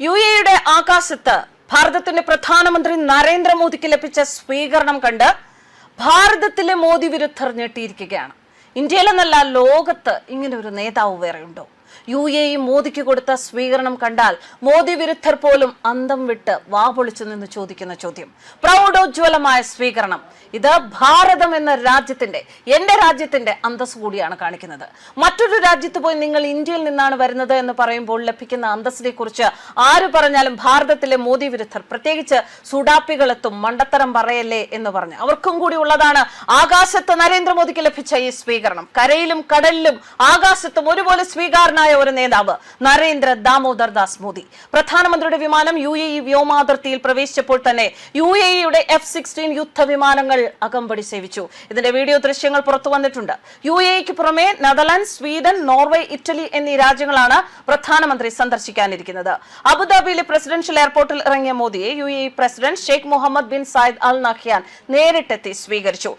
യുഎഇയുടെ ആകാശത്ത് ഭാരതത്തിന്റെ പ്രധാനമന്ത്രി നരേന്ദ്രമോദിക്ക് ലഭിച്ച സ്വീകരണം കണ്ട് ഭാരതത്തിലെ മോദി വിരുദ്ധർ ഞെട്ടിയിരിക്കുകയാണ്. ഇന്ത്യയിലെന്നല്ല, ലോകത്ത് ഇങ്ങനെ ഒരു നേതാവ് വേറെയുണ്ടോ? യുഎഇ മോദിക്ക് കൊടുത്ത സ്വീകരണം കണ്ടാൽ മോദി വിരുദ്ധർ പോലും അന്തം വിട്ട് വാപൊളിച്ചു നിന്ന് ചോദിക്കുന്ന ചോദ്യം. പ്രൗഢോജ്വലമായ സ്വീകരണം. ഇത് ഭാരതം എന്ന രാജ്യത്തിന്റെ, എന്റെ രാജ്യത്തിന്റെ അന്തസ് കൂടിയാണ് കാണിക്കുന്നത്. മറ്റൊരു രാജ്യത്ത് പോയി നിങ്ങൾ ഇന്ത്യയിൽ നിന്നാണ് വരുന്നത് എന്ന് പറയുമ്പോൾ ലഭിക്കുന്ന അന്തസ്സിനെ കുറിച്ച് ആര് പറഞ്ഞാലും ഭാരതത്തിലെ മോദി വിരുദ്ധർ, പ്രത്യേകിച്ച് സുഡാപ്പികളെത്തും മണ്ടത്തരം പറയല്ലേ എന്ന് പറഞ്ഞ് അവർക്കും കൂടി ഉള്ളതാണ് ആകാശത്ത് നരേന്ദ്രമോദിക്ക് ലഭിച്ച ഈ സ്വീകരണം. കരയിലും കടലിലും ആകാശത്തും ഒരുപോലെ സ്വീകാരനായ ഒരു നേതാവ് നരേന്ദ്ര ദാമോദർ ദാസ് മോദി. പ്രധാനമന്ത്രിയുടെ വിമാനം യുഎഇ വ്യോമാതിർത്തിയിൽ പ്രവേശിച്ചപ്പോൾ തന്നെ യുഎഇയുടെ F-16 യുദ്ധവിമാനങ്ങൾ അകമ്പടി സേവിച്ചു. ഇതിന്റെ വീഡിയോ ദൃശ്യങ്ങൾ പുറത്തു വന്നിട്ടുണ്ട്. യുഎഇക്ക് പുറമെ നെതർലാൻഡ്, സ്വീഡൻ, നോർവേ, ഇറ്റലി എന്നീ രാജ്യങ്ങളാണ് പ്രധാനമന്ത്രി സന്ദർശിക്കാനിരിക്കുന്നത്. അബുദാബിയിലെ പ്രസിഡൻഷ്യൽ എയർപോർട്ടിൽ ഇറങ്ങിയ മോദിയെ UAE president Sheikh Mohamed bin Zayed Al Nahyan നേരിട്ടെത്തി സ്വീകരിച്ചു.